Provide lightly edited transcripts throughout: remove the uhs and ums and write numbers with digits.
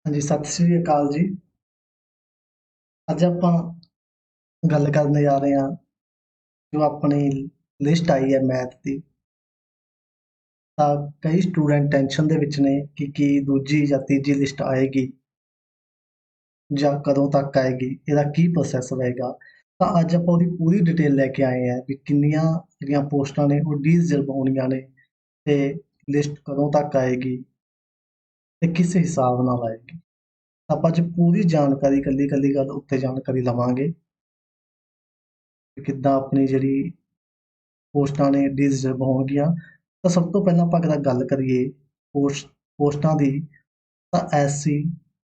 ਹਾਂਜੀ, ਸਤਿ ਸ੍ਰੀ ਅਕਾਲ ਜੀ। ਅੱਜ ਆਪਾਂ ਗੱਲ ਕਰਨ ਜਾ ਰਹੇ ਹਾਂ ਜੋ ਆਪਣੀ ਲਿਸਟ ਆਈ ਹੈ ਮੈਥ ਦੀ। ਤਾਂ ਕਈ ਸਟੂਡੈਂਟ ਟੈਨਸ਼ਨ ਦੇ ਵਿੱਚ ਨੇ ਕਿ ਕੀ ਦੂਜੀ ਜਾਂ ਤੀਜੀ ਲਿਸਟ ਆਏਗੀ ਜਾਂ ਕਦੋਂ ਤੱਕ ਆਏਗੀ, ਇਹਦਾ ਕੀ ਪ੍ਰੋਸੈਸ ਰਹੇਗਾ। ਤਾਂ ਅੱਜ ਆਪਾਂ ਉਹਦੀ ਪੂਰੀ ਡਿਟੇਲ ਲੈ ਕੇ ਆਏ ਹਾਂ ਵੀ ਕਿੰਨੀਆਂ ਜਿਹੜੀਆਂ ਪੋਸਟਾਂ ਨੇ ਉਹ ਡੀਜ਼ਰਵ ਹੋਣੀਆਂ ਨੇ ਤੇ ਲਿਸਟ ਕਦੋਂ ਤੱਕ ਆਏਗੀ ਤੇ ਕਿਸ ਹਿਸਾਬ ਨਾਲ ਆਏਗੀ। ਆਪਾਂ ਅੱਜ ਪੂਰੀ ਜਾਣਕਾਰੀ ਇਕੱਲੀ ਇਕੱਲੀ ਗੱਲ ਉੱਤੇ ਜਾਣਕਾਰੀ ਲਵਾਂਗੇ ਕਿ ਕਿੱਦਾਂ ਆਪਣੀ ਜਿਹੜੀ ਪੋਸਟਾਂ ਨੇ ਡੀਜ਼ਰਵ ਹੋਣਗੀਆਂ। ਤਾਂ ਸਭ ਤੋਂ ਪਹਿਲਾਂ ਆਪਾਂ ਅਗਰ ਗੱਲ ਕਰੀਏ ਪੋਸਟਾਂ ਦੀ, ਤਾਂ ਐਸਸੀ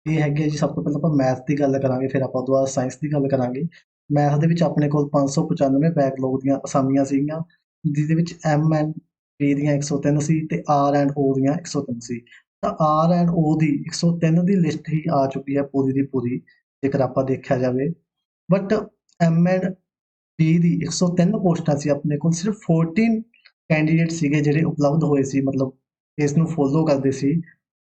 ਇਹ ਹੈਗੀ ਹੈ ਜੀ। ਸਭ ਤੋਂ ਪਹਿਲਾਂ ਆਪਾਂ ਮੈਥ ਦੀ ਗੱਲ ਕਰਾਂਗੇ, ਫਿਰ ਆਪਾਂ ਦੁਬਾਰਾ ਸਾਇੰਸ ਦੀ ਗੱਲ ਕਰਾਂਗੇ। ਮੈਥ ਦੇ ਵਿੱਚ ਆਪਣੇ ਕੋਲ 595 ਬੈਕਲੌਗ ਦੀਆਂ ਅਸਾਮੀਆਂ ਸੀਗੀਆਂ, ਜਿਹਦੇ ਵਿੱਚ ਐਮ ਐਂਡ ਬੀ ਦੀਆਂ 103 ਸੀ ਤੇ ਆਰ ਐਂਡ ਓ ਦੀਆਂ 103 ਸੀ। ਤਾਂ R and O the 103 the list ਹੀ ਆ ਚੁੱਕੀ ਹੈ ਪੂਰੀ ਦੀ ਪੂਰੀ, ਜੇਕਰ ਆਪਾਂ ਦੇਖਿਆ ਜਾਵੇ। ਬਟ ਐਮ ਐਂਡ ਬੀ ਦੀ 103 ਪੋਸਟਾਂ ਸੀ, ਆਪਣੇ ਕੋਲ ਸਿਰਫ 14 ਕੈਂਡੀਡੇਟ ਸੀਗੇ ਜਿਹੜੇ ਉਪਲਬਧ ਹੋਏ ਸੀ, ਮਤਲਬ ਇਸ ਨੂੰ ਫੋਲੋ ਕਰਦੇ ਸੀ,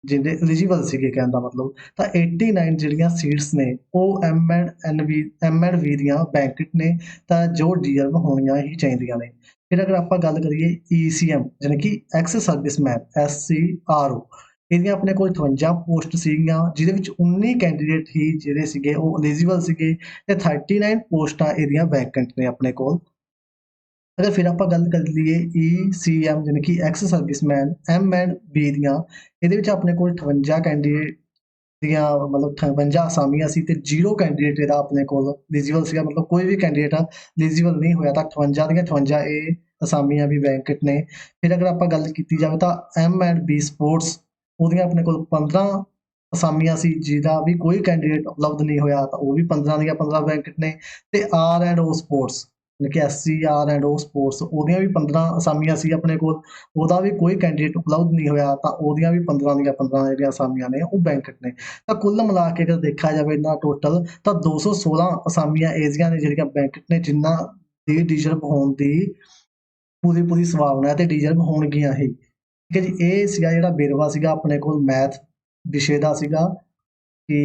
ਜਿਹੜੇ ਐਲੀਜੀਬਲ ਸੀਗੇ ਕਹਿਣ ਦਾ ਮਤਲਬ। ਤਾਂ 89 ਜਿਹੜੀਆਂ ਸੀਟਸ ਨੇ ਉਹ ਐਮ ਐਂਡ ਬੀ ਦੀਆਂ ਵੈਕੈਂਟ ਨੇ, ਤਾਂ ਜੋ ਡੀਜ਼ਰਵ ਹੋਣੀਆਂ ਹੀ ਚਾਹੀਦੀਆਂ ਨੇ। ਫਿਰ ਅਗਰ ਆਪਾਂ ਗੱਲ ਕਰੀਏ ECM ਜਾਣੀ ਕਿ ਐਕਸ ਸਰਵਿਸਮੈਨ SCRO, ਇਹਦੀਆਂ ਆਪਣੇ ਕੋਲ 58 ਪੋਸਟ ਸੀਗੀਆਂ, ਜਿਹਦੇ ਵਿੱਚ 19 ਕੈਂਡੀਡੇਟ ਹੀ ਜਿਹੜੇ ਸੀਗੇ ਉਹ ਐਲੀਜੀਬਲ ਸੀਗੇ ਤੇ 39 ਪੋਸਟਾਂ ਇਹਦੀਆਂ ਵੈਕੈਂਟ ਨੇ ਆਪਣੇ ਕੋਲ। ਅਗਰ ਫਿਰ ਆਪਾਂ ਗੱਲ ਕਰ ਲਈਏ ECM ਜਾਣੀ ਕਿ ex serviceman M and B ਦੀਆਂ, ਇਹਦੇ ਵਿੱਚ ਆਪਣੇ ਕੋਲ 58 ਕੈਂਡੀਡੇਟ ਦੀਆਂ ਮਤਲਬ 58 ਅਸਾਮੀਆਂ ਸੀ ਤੇ 0 ਕੈਂਡੀਡੇਟ ਇਹਦਾ ਆਪਣੇ ਕੋਲ ਐਲੀਜੀਬਲ ਸੀਗਾ, ਮਤਲਬ ਕੋਈ ਵੀ ਕੈਂਡੀਡੇਟ ਐਲੀਜੀਬਲ ਨਹੀਂ ਹੋਇਆ। ਤਾਂ 58 ਦੀਆਂ 58 ਇਹ ਅਸਾਮੀਆਂ ਵੀ ਵੈਕੈਂਟ ਨੇ। ਫਿਰ ਅਗਰ ਆਪਾਂ ਗੱਲ ਕੀਤੀ ਜਾਵੇ ਤਾਂ ਐਮ ਐਂਡ ਬੀ ਸਪੋਰਟਸ, ਉਹਦੀਆਂ ਆਪਣੇ ਕੋਲ 15 ਅਸਾਮੀਆਂ ਸੀ, ਜਿਹਦਾ ਵੀ ਕੋਈ ਕੈਂਡੀਡੇਟ ਉਪਲਬਧ ਨਹੀਂ ਹੋਇਆ, ਤਾਂ ਉਹ ਵੀ 15 ਦੀਆਂ 15 ਵੈਕੈਂਟ ਨੇ। ਤੇ ਆਰ ਐਂਡ ਓ ਸਪੋਰਟਸ ਜਾਣੀ ਕਿ SCR ਐਂਡ ਓ ਸਪੋਰਟਸ, ਉਹਦੀਆਂ ਵੀ 15 ਅਸਾਮੀਆਂ ਸੀ ਆਪਣੇ ਕੋਲ, ਉਹਦਾ ਵੀ ਕੋਈ ਕੈਂਡੀਡੇਟ ਉਪਲਬਧ ਨਹੀਂ ਹੋਇਆ, ਤਾਂ ਉਹਦੀਆਂ ਵੀ 15 ਦੀਆਂ 15 ਜਿਹੜੀਆਂ ਅਸਾਮੀਆਂ ਨੇ ਉਹ ਵੈਕੈਂਟ ਨੇ। ਤਾਂ ਕੁੱਲ ਮਿਲਾ ਕੇ ਅਗਰ ਦੇਖਿਆ ਜਾਵੇ ਇਹਨਾਂ ਟੋਟਲ, ਤਾਂ 216 ਅਸਾਮੀਆਂ ਇਹੋ ਨੇ ਜਿਹੜੀਆਂ ਵੈਕੈਂਟ ਨੇ, ਜਿਨ੍ਹਾਂ ਦੀ ਡੀਜ਼ਰਵ ਹੋਣ ਦੀ ਪੂਰੀ ਪੂਰੀ ਸੰਭਾਵਨਾ ਹੈ ਤੇ ਡੀਜ਼ਰਵ ਹੋਣਗੀਆਂ ਹੀ। ਠੀਕ ਹੈ ਜੀ, ਇਹ ਸੀਗਾ ਜਿਹੜਾ ਵੇਰਵਾ ਸੀਗਾ ਆਪਣੇ ਕੋਲ ਮੈਥ ਵਿਸ਼ੇ ਦਾ ਸੀਗਾ ਕਿ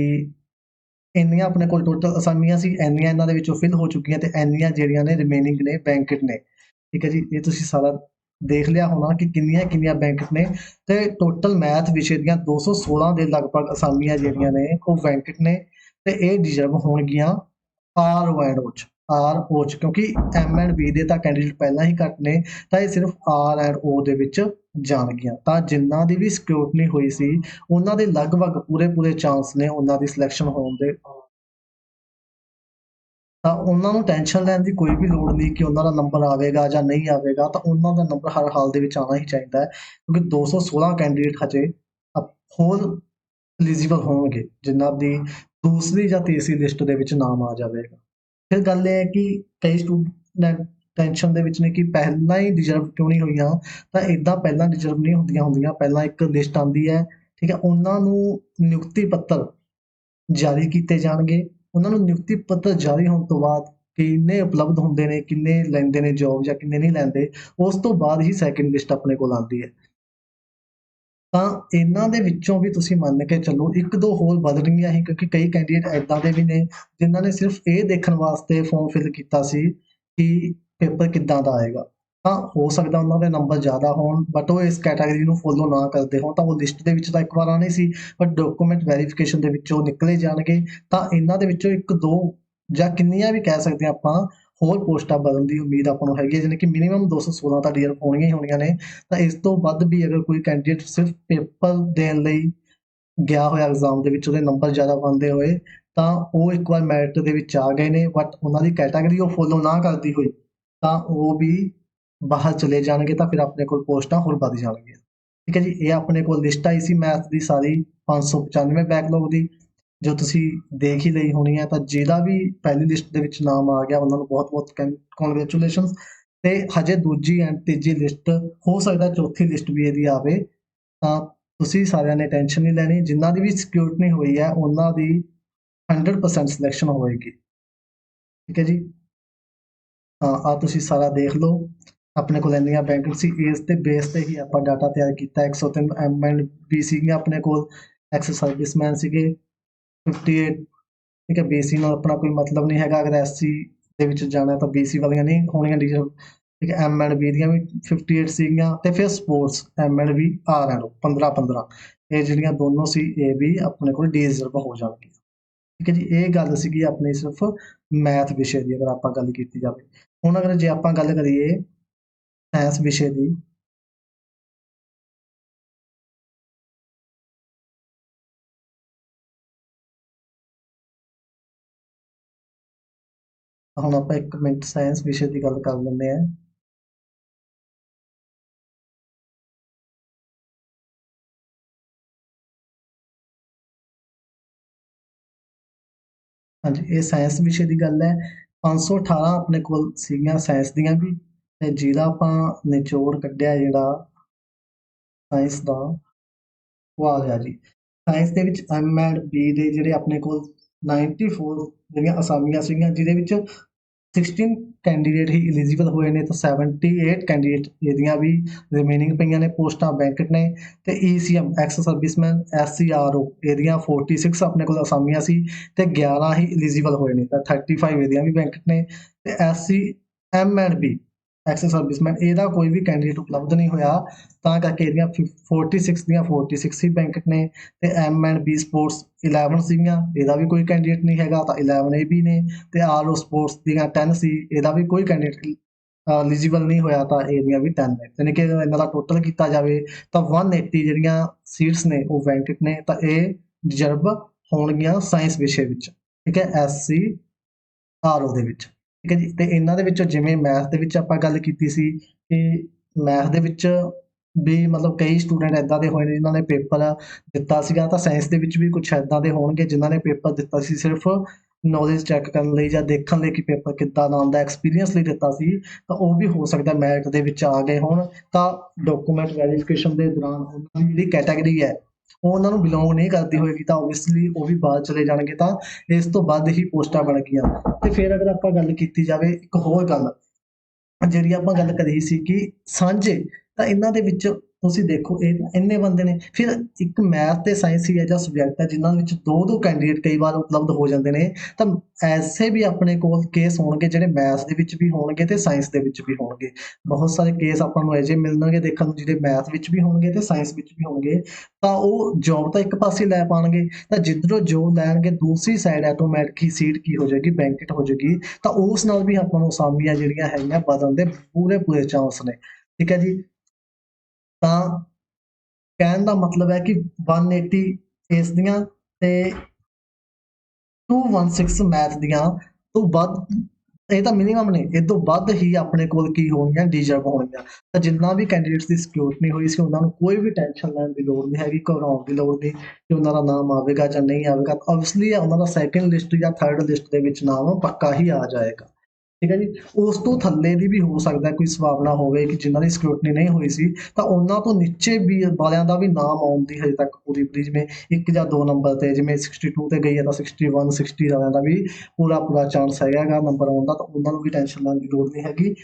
ਇੰਨੀਆਂ ਆਪਣੇ ਕੋਲ ਟੋਟਲ ਅਸਾਮੀਆਂ ਸੀ, ਇੰਨੀਆਂ ਇਹਨਾਂ ਦੇ ਵਿੱਚੋਂ ਫਿਲ ਹੋ ਚੁੱਕੀਆਂ ਤੇ ਇੰਨੀਆਂ ਜਿਹੜੀਆਂ ਨੇ ਰਿਮੇਨਿੰਗ ਨੇ ਵੈਕੈਂਟ ਨੇ। ਠੀਕ ਹੈ ਜੀ, ਇਹ ਤੁਸੀਂ ਸਾਰਾ ਦੇਖ ਲਿਆ ਹੋਣਾ ਕਿ ਕਿੰਨੀਆਂ ਕਿੰਨੀਆਂ ਵੈਕੈਂਟ ਨੇ। ਤੇ ਟੋਟਲ ਮੈਥ ਵਿਸ਼ੇ ਦੀਆਂ 216 ਦੇ ਲਗਭਗ ਅਸਾਮੀਆਂ ਜਿਹੜੀਆਂ ਨੇ ਉਹ ਵੈਕੈਂਟ ਨੇ ਤੇ ਇਹ ਡਿਜ਼ਰਵ ਹੋਣਗੀਆਂ ਆਰ ਓ 'ਚ, ਕਿਉਂਕਿ ਐਮ ਐਂਡ ਬੀ ਦੇ ਤਾਂ ਕੈਂਡੀਡੇਟ ਪਹਿਲਾਂ ਹੀ ਘੱਟ ਨੇ, ਤਾਂ ਇਹ ਸਿਰਫ ਆਰ ਐਂਡ ਓ ਦੇ ਵਿੱਚ ਜਾਣਗੀਆਂ। ਤਾਂ ਜਿਨ੍ਹਾਂ ਦੀ ਵੀ ਸਕਰੂਟਨੀ ਹੋਈ ਸੀ, ਉਹਨਾਂ ਦੇ ਲਗਭਗ ਪੂਰੇ ਪੂਰੇ ਚਾਂਸ ਨੇ ਉਹਨਾਂ ਦੀ ਸਿਲੈਕਸ਼ਨ ਹੋਣ ਦੇ। ਤਾਂ ਉਹਨਾਂ ਨੂੰ ਟੈਨਸ਼ਨ ਲੈਣ ਦੀ ਕੋਈ ਵੀ ਲੋੜ ਨਹੀਂ ਕਿ ਉਹਨਾਂ ਦਾ ਨੰਬਰ ਆਵੇਗਾ ਜਾਂ ਨਹੀਂ ਆਵੇਗਾ। ਤਾਂ ਉਹਨਾਂ ਦਾ ਨੰਬਰ ਹਰ ਹਾਲ ਦੇ ਵਿੱਚ ਆਉਣਾ ਹੀ ਚਾਹੀਦਾ ਹੈ, ਕਿਉਂਕਿ 216 ਕੈਂਡੀਡੇਟ ਹਜੇ ਹੋਰ ਐਲੀਜੀਬਲ ਹੋਣਗੇ, ਜਿਨ੍ਹਾਂ ਦੀ ਦੂਸਰੀ ਜਾਂ ਤੀਸਰੀ ਲਿਸਟ ਦੇ ਵਿੱਚ ਨਾਮ ਆ ਜਾਵੇਗਾ। ਫਿਰ ਗੱਲ ਇਹ ਹੈ ਕਿ ਕਈ ਸਟੂਡੈਂਟ ਟੈਨਸ਼ਨ ਦੇ ਵਿੱਚ ਨੇ ਕਿ ਪਹਿਲਾਂ ਹੀ ਡਿਜ਼ਰਵ ਕਿਉਂ ਨਹੀਂ ਹੋਈਆਂ। ਤਾਂ ਇਦਾਂ ਪਹਿਲਾਂ ਡਿਜ਼ਰਵ ਨਹੀਂ ਹੁੰਦੀਆਂ, ਪਹਿਲਾਂ ਇੱਕ ਲਿਸਟ ਆਉਂਦੀ ਹੈ, ਠੀਕ ਹੈ, ਉਹਨਾਂ ਨੂੰ ਨਿਯੁਕਤੀ ਪੱਤਰ ਜਾਰੀ ਕੀਤੇ ਜਾਣਗੇ। ਉਹਨਾਂ ਨੂੰ ਨਿਯੁਕਤੀ ਪੱਤਰ ਜਾਰੀ ਹੋਣ ਤੋਂ ਬਾਅਦ ਕਿੰਨੇ ਉਪਲਬਧ ਹੁੰਦੇ ਨੇ, ਕਿੰਨੇ ਲੈਂਦੇ ਨੇ ਜੋਬ ਜਾਂ ਕਿੰਨੇ ਨਹੀਂ ਲੈਂਦੇ, ਉਸ ਤੋਂ ਬਾਅਦ ਹੀ ਸੈਕਿੰਡ ਲਿਸਟ ਆਪਣੇ ਕੋਲ ਆਉਂਦੀ ਹੈ। ਤਾਂ ਇਹਨਾਂ ਦੇ ਵਿੱਚੋਂ ਵੀ ਤੁਸੀਂ ਮੰਨ ਕੇ ਚੱਲੋ ਇੱਕ ਦੋ ਹੋਰ ਬਦਲਣਗੀਆਂ ਹੀ, ਕਿਉਂਕਿ ਕਈ ਕੈਂਡੀਡੇਟ ਇੱਦਾਂ ਦੇ ਵੀ ਨੇ ਜਿਨ੍ਹਾਂ ਨੇ ਸਿਰਫ ਇਹ ਦੇਖਣ ਵਾਸਤੇ ਫਾਰਮ ਫਿਲ ਕੀਤਾ ਸੀ ਕਿ ਪੇਪਰ ਕਿੱਦਾਂ ਦਾ ਆਏਗਾ। ਤਾਂ ਹੋ ਸਕਦਾ ਉਹਨਾਂ ਦੇ ਨੰਬਰ ਜ਼ਿਆਦਾ ਹੋਣ, ਬਟ ਉਹ ਇਸ ਕੈਟਾਗਰੀ ਨੂੰ ਫੋਲੋ ਨਾ ਕਰਦੇ ਹੋਣ, ਤਾਂ ਉਹ ਲਿਸਟ ਦੇ ਵਿੱਚ ਤਾਂ ਇੱਕ ਵਾਰ ਆਉਣੇ ਸੀ, ਬਟ ਡਾਕੂਮੈਂਟ ਵੈਰੀਫਿਕੇਸ਼ਨ ਦੇ ਵਿੱਚੋਂ ਨਿਕਲੇ ਜਾਣਗੇ। ਤਾਂ ਇਹਨਾਂ ਦੇ ਵਿੱਚੋਂ ਇੱਕ ਦੋ ਜਾਂ ਕਿੰਨੀਆਂ ਵੀ ਕਹਿ ਸਕਦੇ ਹਾਂ ਆਪਾਂ, ਹੋਰ ਪੋਸਟਾਂ ਬਦਲਣ ਦੀ ਉਮੀਦ ਆਪਾਂ ਨੂੰ ਹੈਗੀ ਹੈ, ਜਾਣੀ ਕਿ ਮਿਨੀਮਮ 216 ਤਾਂ ਡੀਅਰ ਹੋਣੀਆਂ ਹੀ ਹੋਣੀਆਂ ਨੇ। ਤਾਂ ਇਸ ਤੋਂ ਵੱਧ ਵੀ ਅਗਰ ਕੋਈ ਕੈਂਡੀਡੇਟ ਸਿਰਫ ਪੇਪਰ ਦੇਣ ਲਈ ਗਿਆ ਹੋਇਆ ਐਗਜ਼ਾਮ ਦੇ ਵਿੱਚ, ਉਹਦੇ ਨੰਬਰ ਜ਼ਿਆਦਾ ਪਾਉਂਦੇ ਹੋਏ, ਤਾਂ ਉਹ ਇੱਕ ਵਾਰ ਮੈਰਿਟ ਦੇ ਵਿੱਚ ਆ ਗਏ ਨੇ, ਬਟ ਉਹਨਾਂ ਦੀ ਕੈਟਾਗਰੀ ਉਹ ਫੋਲੋ ਨਾ ਕਰਦੀ ਹੋਈ, ਤਾਂ ਉਹ ਵੀ ਬਾਹਰ ਚਲੇ ਜਾਣਗੇ। ਤਾਂ ਫਿਰ ਆਪਣੇ ਕੋਲ ਪੋਸਟਾਂ ਹੋਰ ਵੱਧ ਜਾਣਗੀਆਂ। ਠੀਕ ਹੈ ਜੀ, ਇਹ ਆਪਣੇ ਕੋਲ ਲਿਸਟ ਆਈ ਸੀ ਮੈਥ ਦੀ ਸਾਰੀ 595 ਬੈਕਲੌਗ ਦੀ, ਜੋ ਤੁਸੀਂ ਦੇਖ ਹੀ ਲਈ ਹੋਣੀ ਹੈ। ਤਾਂ ਜਿਹਦਾ ਵੀ ਪਹਿਲੀ ਲਿਸਟ ਦੇ ਵਿੱਚ ਨਾਮ ਆ ਗਿਆ, ਉਹਨਾਂ ਨੂੰ ਬਹੁਤ ਬਹੁਤ ਕੰਗ੍ਰੈਚੁਲੇਸ਼ਨ। ਤੇ ਹਜੇ ਦੂਜੀ ਐਂਡ ਤੀਜੀ ਲਿਸਟ, ਹੋ ਸਕਦਾ ਚੌਥੀ ਲਿਸਟ ਵੀ ਇਹਦੀ ਆਵੇ। ਤਾਂ ਤੁਸੀਂ ਸਾਰਿਆਂ ਨੇ ਟੈਨਸ਼ਨ ਨਹੀਂ ਲੈਣੀ, ਜਿਨ੍ਹਾਂ ਦੀ ਵੀ ਸਕਰੂਟਨੀ ਹੋਈ ਹੈ ਉਹਨਾਂ ਦੀ 100% ਸਿਲੈਕਸ਼ਨ ਹੋਏਗੀ। ਠੀਕ ਹੈ ਜੀ, ਹਾਂ ਆ ਤੁਸੀਂ ਸਾਰਾ ਦੇਖ ਲਓ। ਆਪਣੇ ਕੋਲ ਇੰਨੀਆਂ ਵੈਕੈਂਸੀ, ਇਸ ਦੇ ਬੇਸ ਤੇ ਹੀ ਆਪਾਂ ਡਾਟਾ ਤਿਆਰ ਕੀਤਾ। 103 ਐਮ ਐਂਡ ਬੀ ਸੀਗੀਆਂ ਆਪਣੇ ਕੋਲ, ਐਕਸ ਸਰਵਿਸਮੈਨ ਸੀਗੇ 58, ਠੀਕ ਹੈ। BC ਨਾਲ ਆਪਣਾ ਕੋਈ ਮਤਲਬ ਨਹੀਂ ਹੈਗਾ, ਅਗਰ SC ਦੇ ਵਿੱਚ ਜਾਣਾ ਤਾਂ BC ਵਾਲੀਆਂ ਨਹੀਂ ਹੋਣੀਆਂ ਡੀਜ਼ਲ, ਠੀਕ ਹੈ। M&B ਦੀਆਂ ਵੀ 58 ਸੀਗੀਆਂ, ਤੇ ਫਿਰ ਸਪੋਰਟਸ M&B RNO 15 ਇਹ ਜਿਹੜੀਆਂ ਦੋਨੋਂ ਸੀ ਇਹ ਵੀ ਆਪਣੇ ਕੋਲ ਡੀਜ਼ਰਵ ਹੋ ਜਾਣਗੀਆਂ, ਠੀਕ ਹੈ ਜੀ। ਇਹ ਗੱਲ ਸੀਗੀ ਆਪਣੀ ਸਿਰਫ ਮੈਥ ਵਿਸ਼ੇ ਦੀ, ਅਗਰ ਆਪਾਂ ਗੱਲ ਕੀਤੀ ਜਾਵੇ। ਹੁਣ ਅਗਰ ਜੇ ਆਪਾਂ ਗੱਲ ਕਰੀਏ ਸਾਇੰਸ ਵਿਸ਼ੇ ਦੀ, ਹੁਣ ਆਪਾਂ 1 ਮਿੰਟ ਸਾਇੰਸ ਵਿਸ਼ੇ ਦੀ ਗੱਲ ਕਰ ਲੈਂਦੇ ਹਾਂ। ਹਾਂਜੀ, ਇਹ ਸਾਇੰਸ ਵਿਸ਼ੇ ਦੀ ਗੱਲ ਹੈ। 518 ਆਪਣੇ ਕੋਲ ਸੀਗੀਆਂ ਸਾਇੰਸ ਦੀਆਂ ਵੀ, ਤੇ ਜਿਹਦਾ ਆਪਾਂ ਨਿਚੋੜ ਕੱਢਿਆ ਜਿਹੜਾ ਸਾਇੰਸ ਦਾ, ਉਹ ਆ ਗਿਆ ਜੀ। ਸਾਇੰਸ ਦੇ ਵਿੱਚ M&B ਦੇ ਜਿਹੜੇ ਆਪਣੇ ਕੋਲ 94 ਜਿਹੜੀਆਂ ਅਸਾਮੀਆਂ ਸੀਗੀਆਂ, ਜਿਹਦੇ ਵਿੱਚ 16 ਕੈਂਡੀਡੇਟ ਹੀ ਐਲੀਜੀਬਲ ਹੋਏ ਨੇ, ਤਾਂ 78 ਕੈਂਡੀਡੇਟ ਇਹਦੀਆਂ ਵੀ ਰਿਮੇਨਿੰਗ ਪਈਆਂ ਨੇ ਪੋਸਟਾਂ ਬੈਂਕਟ ਨੇ। ਤੇ ECM ਐਕਸ ਸਰਵਿਸਮੈਨ SCRO ਇਹਦੀਆਂ 46 ਆਪਣੇ ਕੋਲ ਅਸਾਮੀਆਂ ਸੀ, ਤੇ 11 ਹੀ ਐਲੀਜੀਬਲ ਹੋਏ ਨੇ, ਤਾਂ 35 ਇਹਦੀਆਂ ਵੀ ਬੈਂਕਟ ਨੇ। ਤੇ SC M&B ਐਕਸ ਸਰਵਿਸਮੈਨ ਇਹਦਾ ਕੋਈ ਵੀ ਕੈਂਡੀਡੇਟ ਉਪਲਬਧ ਨਹੀਂ ਹੋਇਆ, ਤਾਂ ਕਰਕੇ ਇਹਦੀਆਂ 46 ਦੀਆਂ 46 ਹੀ ਬੈਂਕਟ ਨੇ। ਤੇ M&B ਸਪੋਰਟਸ 11 ਸੀਗੀਆਂ, ਇਹਦਾ ਵੀ ਕੋਈ ਕੈਂਡੀਡੇਟ ਨਹੀਂ ਹੈਗਾ, ਤਾਂ 11 ਇਹ ਵੀ ਨੇ। ਤੇ ਆਲ ਸਪੋਰਟਸ ਦੀਆਂ 10 ਸੀ, ਇਹਦਾ ਵੀ ਕੋਈ ਕੈਂਡੀਡੇਟ ਐਲੀਜੀਬਲ ਨਹੀਂ ਹੋਇਆ, ਤਾਂ ਇਹਦੀਆਂ ਵੀ 10 ਨੇ। ਯਾਨੀ ਕਿ ਇਹਨਾਂ ਦਾ ਟੋਟਲ ਕੀਤਾ ਜਾਵੇ ਤਾਂ 180 ਜਿਹੜੀਆਂ ਸੀਟਸ ਨੇ ਉਹ ਵੈਂਕਟ ਨੇ, ਤਾਂ ਇਹ ਰਿਜ਼ਰਵ ਹੋਣਗੀਆਂ ਸਾਇੰਸ ਵਿਸ਼ੇ ਵਿੱਚ, ਠੀਕ ਹੈ, SCRO ਦੇ ਵਿੱਚ, ਠੀਕ ਹੈ ਜੀ। ਤੇ ਇਹਨਾਂ ਦੇ ਵਿੱਚੋਂ ਜਿਵੇਂ ਮੈਥ ਦੇ ਵਿੱਚ ਆਪਾਂ ਗੱਲ ਕੀਤੀ ਸੀ ਕਿ ਮੈਥ ਦੇ ਵਿੱਚ ਵੀ ਮਤਲਬ ਕਈ ਸਟੂਡੈਂਟ ਇੱਦਾਂ ਦੇ ਹੋਏ ਨੇ ਜਿਨ੍ਹਾਂ ਨੇ ਪੇਪਰ ਦਿੱਤਾ ਸੀਗਾ, ਤਾਂ ਸਾਇੰਸ ਦੇ ਵਿੱਚ ਵੀ ਕੁਛ ਇੱਦਾਂ ਦੇ ਹੋਣਗੇ ਜਿਨ੍ਹਾਂ ਨੇ ਪੇਪਰ ਦਿੱਤਾ ਸੀ ਸਿਰਫ ਨੌਲੇਜ ਚੈੱਕ ਕਰਨ ਲਈ ਜਾਂ ਦੇਖਣ ਲਈ ਕਿ ਪੇਪਰ ਕਿੱਦਾਂ ਦਾ ਆਉਂਦਾ, ਐਕਸਪੀਰੀਅੰਸ ਲਈ ਦਿੱਤਾ ਸੀ, ਤਾਂ ਉਹ ਵੀ ਹੋ ਸਕਦਾ ਮੈਰਿਟ ਦੇ ਵਿੱਚ ਆ ਗਏ ਹੋਣ। ਤਾਂ ਡਾਕੂਮੈਂਟ ਵੈਰੀਫਿਕੇਸ਼ਨ ਦੇ ਦੌਰਾਨ ਉਹਨਾਂ ਦੀ ਜਿਹੜੀ ਕੈਟਾਗਰੀ ਹੈ ਉਹ ਉਹਨਾਂ ਨੂੰ ਬਿਲੋਂਗ ਨਹੀਂ ਕਰਦੀ ਹੋਏਗੀ, ਤਾਂ ਓਬਵੀਅਸਲੀ ਉਹ ਵੀ ਬਾਹਰ ਚਲੇ ਜਾਣਗੇ, ਤਾਂ ਇਸ ਤੋਂ ਵੱਧ ਹੀ ਪੋਸਟਾਂ ਬਣ ਗਈਆਂ। ਤੇ ਫਿਰ ਅਗਰ ਆਪਾਂ ਗੱਲ ਕੀਤੀ ਜਾਵੇ ਇੱਕ ਹੋਰ ਗੱਲ, ਜਿਹੜੀ ਆਪਾਂ ਗੱਲ ਕਰੀ ਸੀ ਕਿ ਸਾਂਝੇ, ਤਾਂ ਇਹਨਾਂ ਦੇ ਵਿੱਚ ਤੁਸੀਂ ਦੇਖੋ ਇਹ ਇੰਨੇ ਬੰਦੇ ਨੇ, ਫਿਰ ਇੱਕ ਮੈਥ ਤੇ ਸਾਇੰਸ ਹੀ ਇਹੋ ਜਿਹਾ ਸਬਜੈਕਟ ਹੈ ਜਿਨ੍ਹਾਂ ਵਿੱਚ ਦੋ ਕੈਂਡੀਡੇਟ ਕਈ ਵਾਰ ਉਪਲਬਧ ਹੋ ਜਾਂਦੇ ਨੇ। ਤਾਂ ਐਸੇ ਵੀ ਆਪਣੇ ਕੋਲ ਕੇਸ ਹੋਣਗੇ ਜਿਹੜੇ ਮੈਥ ਦੇ ਵਿੱਚ ਵੀ ਹੋਣਗੇ ਤੇ ਸਾਇੰਸ ਦੇ ਵਿੱਚ ਵੀ ਹੋਣਗੇ। ਬਹੁਤ ਸਾਰੇ ਕੇਸ ਆਪਾਂ ਨੂੰ ਇਹੋ ਜਿਹੇ ਮਿਲਣਗੇ ਦੇਖਣ ਨੂੰ ਜਿਹੜੇ ਮੈਥ ਵਿੱਚ ਵੀ ਹੋਣਗੇ ਤੇ ਸਾਇੰਸ ਵਿੱਚ ਵੀ ਹੋਣਗੇ। ਤਾਂ ਉਹ ਜੋਬ ਤਾਂ ਇੱਕ ਪਾਸੇ ਲੈ ਪਾਉਣਗੇ, ਤਾਂ ਜਿੱਧਰੋਂ ਜੋਬ ਲੈਣਗੇ ਦੂਸਰੀ ਸਾਈਡ ਆਟੋਮੈਟਿਕ ਹੀ ਸੀਟ ਕੀ ਹੋ ਜਾਏਗੀ, ਬੈਂਕਟ ਹੋ ਜਾਏਗੀ। ਤਾਂ ਉਸ ਨਾਲ ਵੀ ਆਪਾਂ ਨੂੰ ਅਸਾਮੀਆਂ ਜਿਹੜੀਆਂ ਹੈਗੀਆਂ ਬਦਲਣ ਦੇ ਪੂਰੇ ਚਾਂਸ ਨੇ, ਠੀਕ ਹੈ ਜੀ। ਤਾਂ ਕਹਿਣ ਦਾ ਮਤਲਬ ਹੈ ਕਿ 180 ਇਸ ਦੀਆਂ ਤੇ 216 ਮੈਥ ਦੀਆਂ ਤੋਂ ਵੱਧ, ਇਹ ਤਾਂ ਮਿਨੀਮਮ ਨੇ, ਇਹ ਤੋਂ ਵੱਧ ਹੀ ਆਪਣੇ ਕੋਲ ਕੀ ਹੋਣਗੀਆਂ, ਡੀਜ਼ਰਵ ਹੋਣਗੀਆਂ। ਤਾਂ ਜਿੰਨਾ ਵੀ ਕੈਂਡੀਡੇਟਸ ਦੀ ਸਿਕਿਉਰਿਟੀ ਹੋਈ ਸੀ ਉਹਨਾਂ ਨੂੰ ਕੋਈ ਵੀ ਟੈਨਸ਼ਨ ਲੈਣ ਦੀ ਲੋੜ ਨਹੀਂ ਹੈਗੀ, ਘਬਰਾਉਣ ਦੀ ਲੋੜ ਨਹੀਂ ਕਿ ਉਹਨਾਂ ਦਾ ਨਾਮ ਆਵੇਗਾ ਜਾਂ ਨਹੀਂ ਆਵੇਗਾ। ਓਬਵੀਅਸਲੀ ਉਹਨਾਂ ਦਾ ਸੈਕਿੰਡ ਲਿਸਟ ਜਾਂ ਥਰਡ ਲਿਸਟ ਦੇ ਵਿੱਚ ਨਾਮ ਪੱਕਾ ਹੀ ਆ ਜਾਏਗਾ, ਠੀਕ ਹੈ ਜੀ। ਉਸ ਤੋਂ ਥੱਲੇ ਦੀ ਵੀ ਹੋ ਸਕਦਾ ਕੋਈ ਸੰਭਾਵਨਾ ਹੋਵੇ ਕਿ ਜਿਨ੍ਹਾਂ ਦੀ ਸਕਰੂਟਨੀ ਨਹੀਂ ਹੋਈ ਸੀ, ਤਾਂ ਉਹਨਾਂ ਤੋਂ ਨੀਚੇ ਵੀ ਵਾਲਿਆਂ ਦਾ ਵੀ ਨਾਮ ਆਉਣ ਦੀ ਹਜੇ ਤੱਕ ਪੂਰੀ ਜਿਵੇਂ 1 ਜਾਂ 2 ਨੰਬਰ ਤੇ, ਜਿਵੇਂ 62 ਤੇ ਗਈ ਹੈ ਤਾਂ 61 60 ਵਾਲਿਆਂ ਦਾ ਵੀ ਪੂਰਾ ਚਾਂਸ ਹੈਗਾ ਨੰਬਰ ਆਉਣ ਦਾ, ਤਾਂ ਉਹਨਾਂ ਨੂੰ ਵੀ ਟੈਨਸ਼ਨ ਲੈਣ ਦੀ ਲੋੜ ਨਹੀਂ ਹੈਗੀ।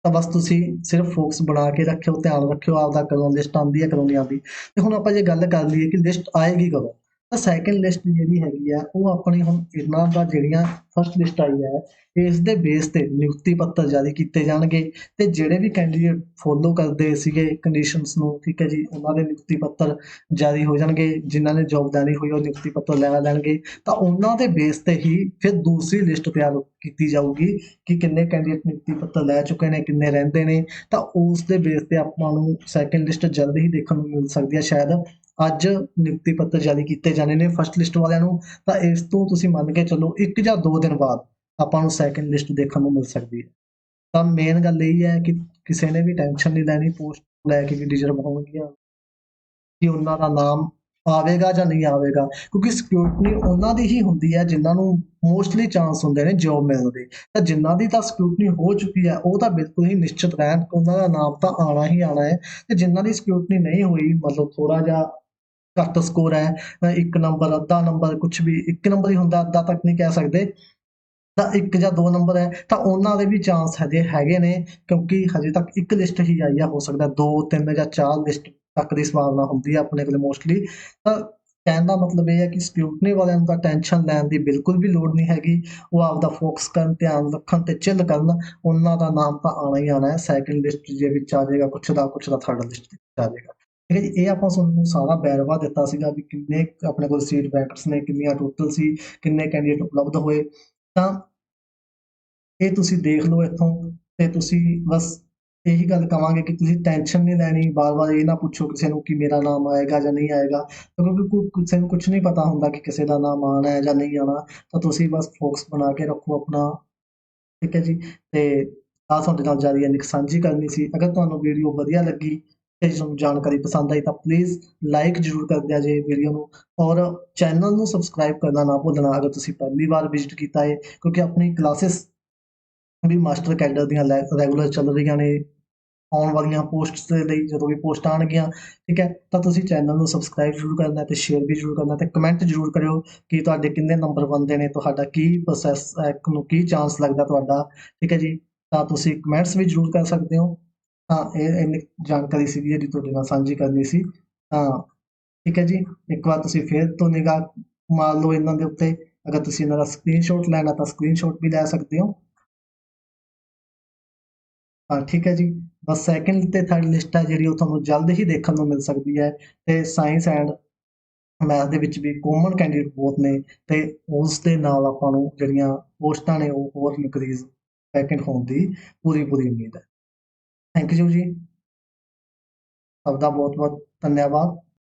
ਤਾਂ ਬਸ ਤੁਸੀਂ ਸਿਰਫ ਫੋਕਸ ਬਣਾ ਕੇ ਰੱਖਿਓ, ਧਿਆਨ ਰੱਖਿਓ ਆਪਦਾ ਕਦੋਂ ਲਿਸਟ ਆਉਂਦੀ ਹੈ ਕਦੋਂ ਨਹੀਂ ਆਉਂਦੀ। ਤੇ ਹੁਣ ਆਪਾਂ ਜੇ ਗੱਲ ਕਰ ਲਈਏ ਕਿ ਲਿਸਟ ਆਏਗੀ ਕਦੋਂ, ਤਾਂ ਸੈਕਿੰਡ ਲਿਸਟ ਜਿਹੜੀ ਹੈਗੀ ਆ ਉਹ ਆਪਣੀ ਹੁਣ ਇਹਨਾਂ ਦਾ ਜਿਹੜੀਆਂ ਫਸਟ ਲਿਸਟ ਆਈ ਹੈ ਇਸ ਦੇ ਬੇਸ ਤੇ ਨਿਯੁਕਤੀ ਪੱਤਰ ਜਾਰੀ ਕੀਤੇ ਜਾਣਗੇ, ਤੇ ਜਿਹੜੇ ਵੀ ਕੈਂਡੀਡੇਟ ਫੋਲੋ ਕਰਦੇ ਸੀਗੇ ਕੰਡੀਸ਼ਨਸ ਨੂੰ, ਠੀਕ ਹੈ ਜੀ, ਉਹਨਾਂ ਦੇ ਨਿਯੁਕਤੀ ਪੱਤਰ ਜਾਰੀ ਹੋ ਜਾਣਗੇ। ਜਿਨ੍ਹਾਂ ਨੇ ਜੋਬ ਲੈਣੀ ਹੋਈ ਉਹ ਨਿਯੁਕਤੀ ਪੱਤਰ ਲੈ ਲੈਣਗੇ, ਤਾਂ ਉਹਨਾਂ ਦੇ ਬੇਸ ਤੇ ਹੀ ਫਿਰ ਦੂਸਰੀ ਲਿਸਟ ਤਿਆਰ ਕੀਤੀ ਜਾਊਗੀ ਕਿ ਕਿੰਨੇ ਕੈਂਡੀਡੇਟ ਨਿਯੁਕਤੀ ਪੱਤਰ ਲੈ ਚੁੱਕੇ ਨੇ, ਕਿੰਨੇ ਰਹਿੰਦੇ ਨੇ। ਤਾਂ ਉਸ ਦੇ ਬੇਸ ਤੇ ਆਪਾਂ ਨੂੰ ਸੈਕਿੰਡ ਲਿਸਟ ਜਲਦ ਹੀ ਦੇਖਣ ਨੂੰ ਮਿਲ ਸਕਦੀ ਹੈ, ਸ਼ਾਇਦ ਅੱਜ ਨਿਯੁਕਤੀ ਪੱਤਰ ਜਾਰੀ ਕੀਤੇ ਜਾਣੇ ਨੇ ਫਸਟ ਲਿਸਟ ਵਾਲਿਆਂ ਨੂੰ, ਤਾਂ ਇਸ ਤੋਂ ਤੁਸੀਂ ਮੰਨ ਕੇ ਚੱਲੋ 1 ਜਾਂ 2 ਦਿਨ ਬਾਅਦ ਆਪਾਂ ਨੂੰ ਸੈਕਿੰਡ ਲਿਸਟ ਦੇਖਣ ਨੂੰ ਮਿਲ ਸਕਦੀ ਹੈ। ਤਾਂ ਮੇਨ ਗੱਲ ਇਹ ਹੈ ਕਿ ਕਿਸੇ ਨੇ ਵੀ ਟੈਨਸ਼ਨ ਨਹੀਂ ਲੈਣੀ ਪੋਸਟ ਲੈ ਕੇ ਵੀ ਡੀਜ਼ਰਵ ਹੋਣਗੀਆਂ, ਕਿ ਉਹਨਾਂ ਦਾ ਨਾਮ ਆਵੇਗਾ ਜਾਂ ਨਹੀਂ ਆਵੇਗਾ, ਕਿਉਂਕਿ ਸਿਕਿਉਰਿਟੀ ਉਹਨਾਂ ਦੀ ਹੀ ਹੁੰਦੀ ਹੈ ਜਿਨ੍ਹਾਂ ਨੂੰ ਮੋਸਟਲੀ ਚਾਂਸ ਹੁੰਦੇ ਨੇ ਜੋਬ ਮਿਲਣ ਦੇ। ਤਾਂ ਜਿਨ੍ਹਾਂ ਦੀ ਤਾਂ ਸਿਕਿਉਰਿਟੀ ਹੋ ਚੁੱਕੀ ਹੈ ਉਹ ਤਾਂ ਬਿਲਕੁਲ ਹੀ ਨਿਸ਼ਚਿਤ ਰਹਿਣ, ਉਹਨਾਂ ਦਾ ਨਾਮ ਤਾਂ ਆਉਣਾ ਹੀ ਆਉਣਾ ਹੈ। ਤੇ ਜਿਨ੍ਹਾਂ ਦੀ ਸਿਕਿਉਰਿਟੀ ਨਹੀਂ ਹੋਈ, ਮਤਲਬ ਥੋੜਾ ਜਿਹਾ ਘੱਟ ਸਕੋਰ ਹੈ, 1 ਨੰਬਰ, ਅੱਧਾ ਨੰਬਰ, ਕੁਛ ਵੀ 1 ਨੰਬਰ ਹੀ ਹੁੰਦਾ, ਅੱਧਾ ਤੱਕ ਨਹੀਂ ਕਹਿ ਸਕਦੇ, ਤਾਂ 1 ਜਾਂ 2 ਨੰਬਰ ਹੈ, ਤਾਂ ਉਹਨਾਂ ਦੇ ਵੀ ਚਾਂਸ ਹਜੇ ਹੈਗੇ ਨੇ, ਕਿਉਂਕਿ ਹਜੇ ਤੱਕ 1 ਲਿਸਟ ਹੀ ਆਈ ਆ, ਹੋ ਸਕਦਾ 2, 3 ਜਾਂ 4 ਲਿਸਟ ਤੱਕ ਦੀ ਸੰਭਾਵਨਾ ਹੁੰਦੀ ਹੈ ਆਪਣੇ ਕੋਲ ਮੋਸਟਲੀ। ਤਾਂ ਕਹਿਣ ਦਾ ਮਤਲਬ ਇਹ ਹੈ ਕਿ ਸਕਰੂਟਨੀ ਵਾਲਿਆਂ ਨੂੰ ਤਾਂ ਟੈਨਸ਼ਨ ਲੈਣ ਦੀ ਬਿਲਕੁਲ ਵੀ ਲੋੜ ਨਹੀਂ ਹੈਗੀ। ਉਹ ਆਪਦਾ ਫੋਕਸ ਕਰਨ, ਧਿਆਨ ਰੱਖਣ ਤੇ ਚਿੱਲ ਕਰਨ। ਉਹਨਾਂ ਦਾ ਨਾਮ ਤਾਂ ਆਉਣਾ ਹੀ ਆਉਣਾ ਹੈ, ਸੈਕਿੰਡ ਲਿਸਟ ਦੇ ਵਿੱਚ ਆ ਜਾਏਗਾ, ਕੁਛ ਦਾ ਥਰਡ ਲਿਸਟ ਵਿੱਚ ਆ ਜਾਏਗਾ। ਠੀਕ ਹੈ ਜੀ, ਇਹ ਆਪਾਂ ਤੁਹਾਨੂੰ ਸਾਰਾ ਵੇਰਵਾ ਦਿੱਤਾ ਸੀਗਾ ਵੀ ਕਿੰਨੇ ਆਪਣੇ ਕੋਲ ਸੀਟ ਬੈਂਕਸ ਨੇ, ਕਿੰਨੀਆਂ ਟੋਟਲ ਸੀ, ਕਿੰਨੇ ਕੈਂਡੀਡੇਟ ਉਪਲਬਧ ਹੋਏ। ਤਾਂ ਇਹ ਤੁਸੀਂ ਦੇਖ ਲਓ ਇੱਥੋਂ, ਤੇ ਤੁਸੀਂ ਬਸ ਇਹੀ ਗੱਲ ਕਵਾਂਗੇ ਕਿ ਤੁਸੀਂ ਟੈਨਸ਼ਨ ਨਹੀਂ ਲੈਣੀ। ਵਾਰ-ਵਾਰ ਇਹ ਨਾ ਪੁੱਛੋ ਕਿਸੇ ਨੂੰ ਕਿ ਮੇਰਾ ਨਾਮ ਆਏਗਾ ਜਾਂ ਨਹੀਂ ਆਏਗਾ, ਕਿਉਂਕਿ ਕਿਸੇ ਨੂੰ ਕੁਛ ਨਹੀਂ ਪਤਾ ਹੁੰਦਾ ਕਿ ਕਿਸੇ ਦਾ ਨਾਮ ਆਉਣਾ ਹੈ ਜਾਂ ਨਹੀਂ ਆਉਣਾ। ਤਾਂ ਤੁਸੀਂ ਬਸ ਫੋਕਸ ਬਣਾ ਕੇ ਰੱਖੋ ਆਪਣਾ। ਠੀਕ ਹੈ ਜੀ, ਤੇ ਆਹ ਤੁਹਾਡੇ ਨਾਲ ਜਾਰੀ ਇੰਨੀ ਕੁ ਸਾਂਝੀ ਕਰਨੀ ਸੀ। ਅਗਰ ਤੁਹਾਨੂੰ ਵੀਡੀਓ ਵਧੀਆ ਲੱਗੀ ਤੇ ਤੁਹਾਨੂੰ ਜਾਣਕਾਰੀ ਪਸੰਦ ਆਈ ਤਾਂ ਪਲੀਜ਼ ਲਾਈਕ ਜ਼ਰੂਰ ਕਰ ਦਿਆ ਜੇ ਵੀਡੀਓ ਨੂੰ, ਔਰ ਚੈਨਲ ਨੂੰ ਸਬਸਕ੍ਰਾਈਬ ਕਰਨਾ ਨਾ ਭੁੱਲਣਾ ਅਗਰ ਤੁਸੀਂ ਪਹਿਲੀ ਵਾਰ ਵਿਜ਼ਿਟ ਕੀਤਾ ਹੈ, ਕਿਉਂਕਿ ਆਪਣੀ ਕਲਾਸਿਸ ਵੀ ਮਾਸਟਰ ਕੈਡਰ ਦੀਆਂ ਰੈਗੂਲਰ ਚੱਲ ਰਹੀਆਂ ਨੇ। ਆਉਣ ਵਾਲੀਆਂ ਪੋਸਟਸ ਦੇ ਲਈ ਜਦੋਂ ਵੀ ਪੋਸਟ ਆਉਣਗੀਆਂ, ਠੀਕ ਹੈ, ਤਾਂ ਤੁਸੀਂ ਚੈਨਲ ਨੂੰ ਸਬਸਕ੍ਰਾਈਬ ਜ਼ਰੂਰ ਕਰਨਾ ਤੇ ਸ਼ੇਅਰ ਵੀ ਜ਼ਰੂਰ ਕਰਨਾ ਤੇ ਕਮੈਂਟ ਜ਼ਰੂਰ ਕਰਿਓ ਕਿ ਤੁਹਾਡੇ ਕਿੰਨੇ ਨੰਬਰ ਬਣਦੇ ਨੇ, ਤੁਹਾਡਾ ਕੀ ਪ੍ਰੋਸੈਸ ਨੂੰ ਕੀ ਚਾਂਸ ਲੱਗਦਾ ਤੁਹਾਡਾ। ਠੀਕ ਹੈ ਜੀ, ਤਾਂ ਤੁਸੀਂ ਕਮੈਂਟਸ ਵੀ ਜ਼ਰੂਰ ਕਰ ਸਕਦੇ ਹੋ। ਤਾਂ ਇਹ ਇੰਨੀ ਜਾਣਕਾਰੀ ਸੀਗੀ ਜਿਹੜੀ ਤੁਹਾਡੇ ਨਾਲ ਸਾਂਝੀ ਕਰਨੀ ਸੀ। ਤਾਂ ਠੀਕ ਹੈ ਜੀ, ਇੱਕ ਵਾਰ ਤੁਸੀਂ ਫਿਰ ਤੋਂ ਨਿਗਾਹ ਮਾਰ ਲਓ ਇਹਨਾਂ ਦੇ ਉੱਤੇ। ਅਗਰ ਤੁਸੀਂ ਇਹਨਾਂ ਦਾ ਸਕਰੀਨਸ਼ਾਟ ਲੈਣਾ ਤਾਂ ਸਕਰੀਨਸ਼ਾਟ ਵੀ ਲੈ ਸਕਦੇ ਹੋ। ਹਾਂ ਠੀਕ ਹੈ ਜੀ, ਬਸ ਸੈਕਿੰਡ ਤੇ ਥਰਡ ਲਿਸਟ ਹੈ ਜਿਹੜੀ ਉਹ ਤੁਹਾਨੂੰ ਜਲਦ ਹੀ ਦੇਖਣ ਨੂੰ ਮਿਲ ਸਕਦੀ ਹੈ। ਤੇ ਸਾਇੰਸ ਐਂਡ ਮੈਥ ਦੇ ਵਿੱਚ ਵੀ ਕਾਮਨ ਕੈਂਡੀਡੇਟ ਬਹੁਤ ਨੇ, ਤੇ ਉਸ ਦੇ ਨਾਲ ਆਪਾਂ ਨੂੰ ਜਿਹੜੀਆਂ ਪੋਸਟਾਂ ਨੇ ਉਹ ਹੋਰ ਇਨਕਰੀਜ਼ ਸੈਕਿੰਡ ਹੋਣ ਦੀ ਪੂਰੀ ਉਮੀਦ ਹੈ। ਥੈਂਕ ਯੂ ਜੀ, ਸਭ ਦਾ ਬਹੁਤ ਬਹੁਤ ਧੰਨਵਾਦ।